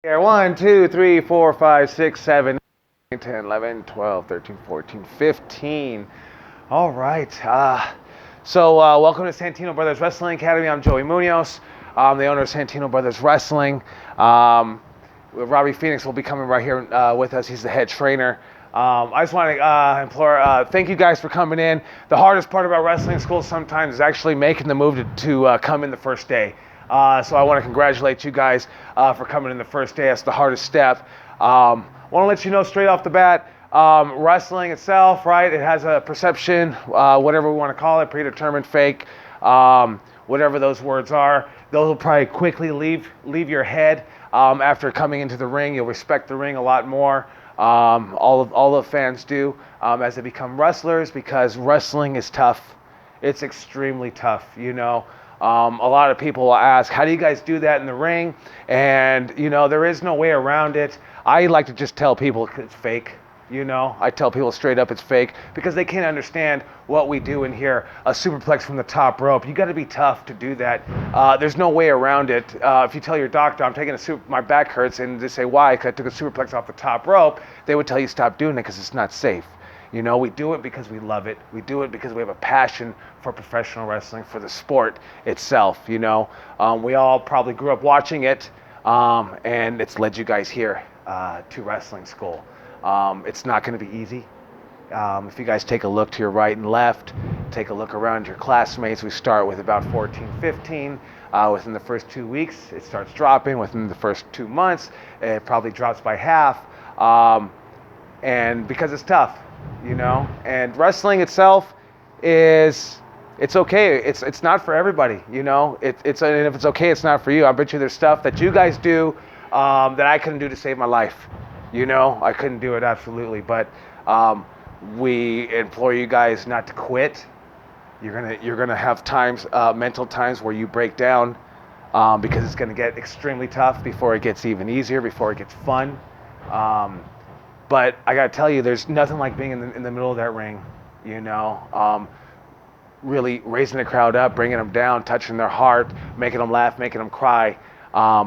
Here, 1, 2, 3, 4, 5, 6, 7, 8, 10, 11, 12, 13, 14, 15. All right. Welcome to Santino Brothers Wrestling Academy. I'm Joey Munoz. I'm the owner of Santino Brothers Wrestling. Robbie Phoenix will be coming right here with us. He's the head trainer. I just want to thank you guys for coming in. The hardest part about wrestling school sometimes is actually making the move to come in the first day. So I want to congratulate you guys for coming in the first day. That's the hardest step. Want to let you know straight off the bat, wrestling itself, right? It has a perception, whatever we want to call it, predetermined, fake, whatever those words are. Those will probably quickly leave your head after coming into the ring. You'll respect the ring a lot more. All the fans do as they become wrestlers, because wrestling is tough. It's extremely tough, you know. A lot of people will ask, how do you guys do that in the ring? And, you know, there is no way around it. I like to just tell people it's fake. You know, I tell people straight up it's fake because they can't understand what we do in here. A superplex from the top rope. You got to be tough to do that. There's no way around it. If you tell your doctor, I'm taking my back hurts, and they say, why? Because I took a superplex off the top rope, they would tell you stop doing it because it's not safe. You know, we do it because we love it. We do it because we have a passion for professional wrestling, for the sport itself, you know. We all probably grew up watching it, and it's led you guys here to wrestling school. It's not going to be easy. If you guys take a look to your right and left, take a look around your classmates, we start with about 14, 15. Within the first 2 weeks, it starts dropping. Within the first 2 months, it probably drops by half. And because it's tough, you know, and wrestling itself it's okay. It's not for everybody, you know. And if it's okay, it's not for you. I bet you there's stuff that you guys do that I couldn't do to save my life. You know, I couldn't do it, absolutely. But we implore you guys not to quit. You're gonna have times, mental times, where you break down because it's gonna get extremely tough before it gets even easier, before it gets fun. But I gotta tell you, there's nothing like being in the middle of that ring. You know, really raising the crowd up, bringing them down, touching their heart, making them laugh, making them cry,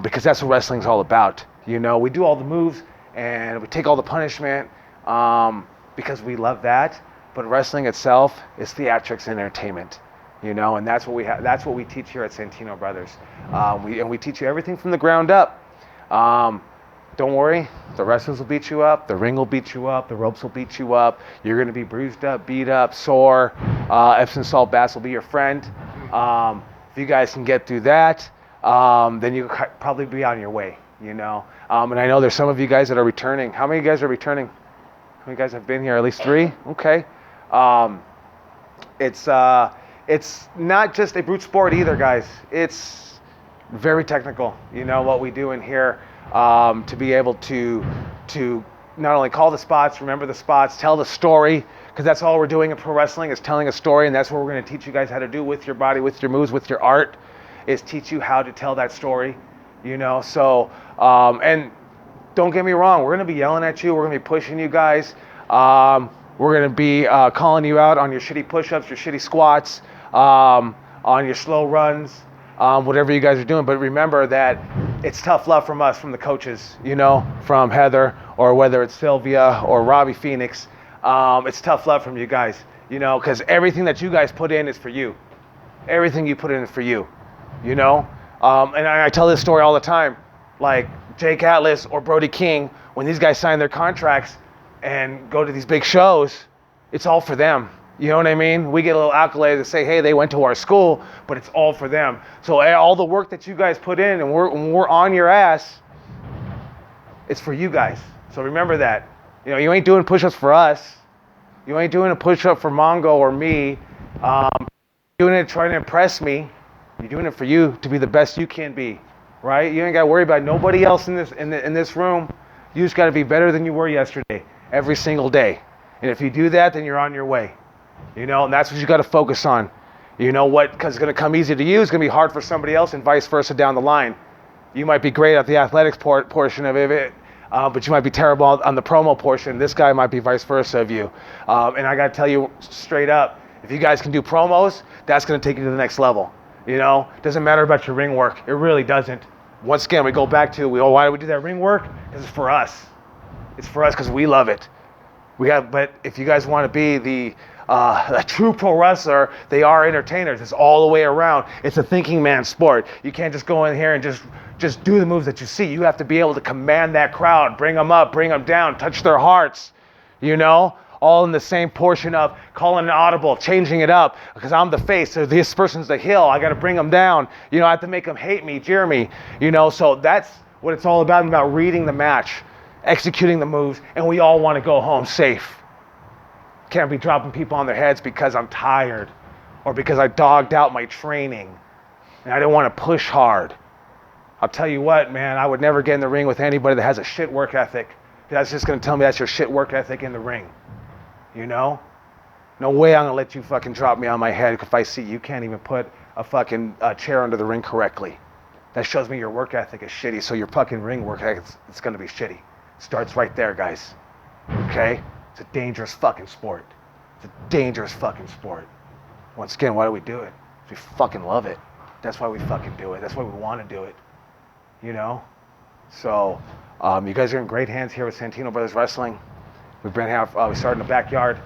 because that's what wrestling's all about. You know, we do all the moves and we take all the punishment because we love that. But wrestling itself is theatrics and entertainment, you know, and that's what we have. That's what we teach here at Santino Brothers. We teach you everything from the ground up. Don't worry, the wrestlers will beat you up, the ring will beat you up, the ropes will beat you up. You're going to be bruised up, beat up, sore. Epsom salt baths will be your friend. If you guys can get through that, then you'll probably be on your way, you know. And I know there's some of you guys that are returning. How many guys are returning? How many guys have been here? At least 3? Okay. It's not just a brute sport either, guys. It's very technical, you know, what we do in here. To be able to not only call the spots, remember the spots, tell the story, because that's all we're doing in pro wrestling is telling a story, and that's what we're going to teach you guys how to do with your body, with your moves, with your art, is teach you how to tell that story, you know. So, and don't get me wrong, we're going to be yelling at you, we're going to be pushing you guys, we're going to be calling you out on your shitty push-ups, your shitty squats, on your slow runs, whatever you guys are doing. But remember that it's tough love from us, from the coaches, you know, from Heather, or whether it's Sylvia or Robbie Phoenix. It's tough love from you guys, you know, because everything that you guys put in is for you. Everything you put in is for you, you know. And I tell this story all the time, like Jake Atlas or Brody King, when these guys sign their contracts and go to these big shows, it's all for them. You know what I mean? We get a little accolade to say, hey, they went to our school, but it's all for them. So all the work that you guys put in, and when we're on your ass, it's for you guys. So remember that. You know, you ain't doing push-ups for us. You ain't doing a push-up for Mongo or me. Doing it trying to impress me. You're doing it for you to be the best you can be, right? You ain't got to worry about nobody else in this room. You just got to be better than you were yesterday, every single day. And if you do that, then you're on your way. You know, and that's what you got to focus on. You know what? Because it's going to come easy to you, it's going to be hard for somebody else, and vice versa down the line. You might be great at the athletics portion of it, but you might be terrible on the promo portion. This guy might be vice versa of you. And I got to tell you straight up, if you guys can do promos, that's going to take you to the next level. You know, doesn't matter about your ring work. It really doesn't. Once again, we go back to, why do we do that ring work? Because it's for us. It's for us because we love it. But if you guys want to be a true pro wrestler, they are entertainers. It's all the way around. It's a thinking man's sport. You can't just go in here and just do the moves that you see. You have to be able to command that crowd, bring them up, bring them down, touch their hearts, all in the same portion of calling an audible, changing it up, because I'm the face, so this person's the heel. I got to bring them down. I have to make them hate me, jeer me, so that's what it's all about reading the match, executing the moves, and we all want to go home safe. Can't be dropping people on their heads because I'm tired or because I dogged out my training and I didn't want to push hard. I'll tell you what, man, I would never get in the ring with anybody that has a shit work ethic. That's just going to tell me that's your shit work ethic in the ring. No way I'm going to let you fucking drop me on my head if I see you can't even put a fucking chair under the ring correctly. That shows me your work ethic is shitty, so your fucking ring work ethic it's going to be shitty. Starts right there, guys. Okay? It's a dangerous fucking sport. It's a dangerous fucking sport. Once again, why do we do it? We fucking love it. That's why we fucking do it. That's why we want to do it. So, you guys are in great hands here with Santino Bros Wrestling. We started in the backyard.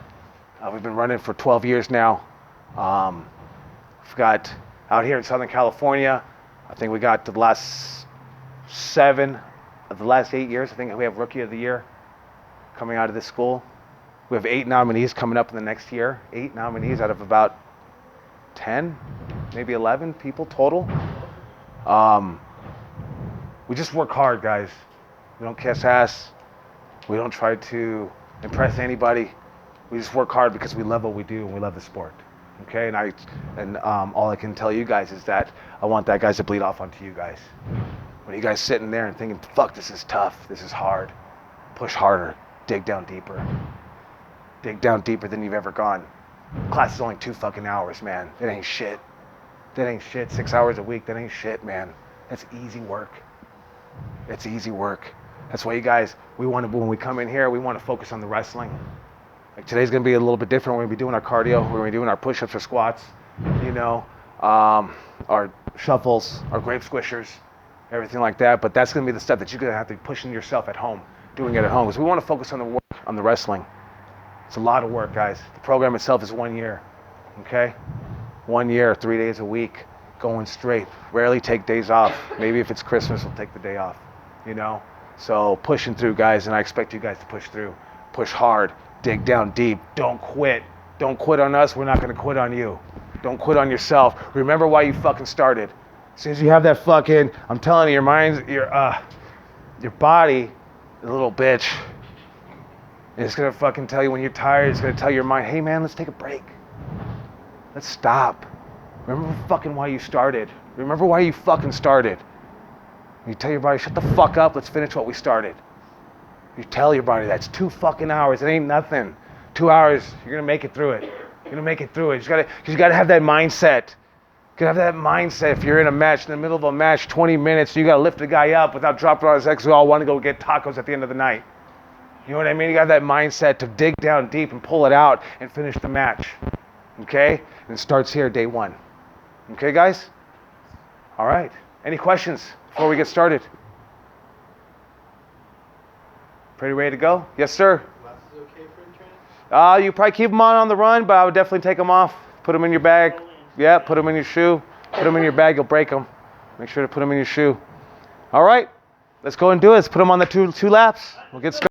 We've been running for 12 years now. We've got out here in Southern California, I think we got the last 7 of the last 8 years. I think we have Rookie of the Year coming out of this school. We have 8 nominees coming up in the next year. 8 nominees out of about 10, maybe 11 people total. We just work hard, guys. We don't kiss ass. We don't try to impress anybody. We just work hard because we love what we do and we love the sport. Okay, and all I can tell you guys is that I want that guys to bleed off onto you guys. When you guys sitting there and thinking, fuck, this is tough, this is hard, push harder, dig down deeper. Dig down deeper than you've ever gone. Class is only 2 fucking hours, man. It ain't shit. That ain't shit. 6 hours a week, that ain't shit, man. That's easy work. It's easy work. That's why you guys, when we come in here, we want to focus on the wrestling. Like today's going to be a little bit different. We're going to be doing our cardio. We're going to be doing our push-ups or squats, our shuffles, our grape squishers, everything like that. But that's going to be the stuff that you're going to have to be pushing yourself at home, doing it at home. Because we want to focus on the work, on the wrestling. It's a lot of work, guys. The program itself is 1 year, okay? 1 year, 3 days a week, going straight. Rarely take days off. Maybe if it's Christmas, we'll take the day off, So pushing through, guys, and I expect you guys to push through. Push hard. Dig down deep. Don't quit. Don't quit on us. We're not going to quit on you. Don't quit on yourself. Remember why you fucking started. As soon as you have that fucking, I'm telling you, your body is a little bitch. And it's going to fucking tell you when you're tired. It's going to tell your mind, hey, man, let's take a break. Let's stop. Remember fucking why you started. Remember why you fucking started. You tell your body, shut the fuck up. Let's finish what we started. You tell your body that's 2 fucking hours. It ain't nothing. 2 hours, you're going to make it through it. You're going to make it through it. You got to have that mindset. You got to have that mindset. If you're in a match, in the middle of a match, 20 minutes, you got to lift the guy up without dropping on his legs. We all want to go get tacos at the end of the night. You know what I mean? You got that mindset to dig down deep and pull it out and finish the match. Okay? And it starts here, day 1. Okay, guys? All right. Any questions before we get started? Pretty ready to go? Yes, sir. Glasses okay for training? You probably keep them on the run, but I would definitely take them off. Put them in your bag. Yeah, put them in your shoe. Put them in your bag, you'll break them. Make sure to put them in your shoe. All right, let's go and do it. Let's put them on the two laps. We'll get started.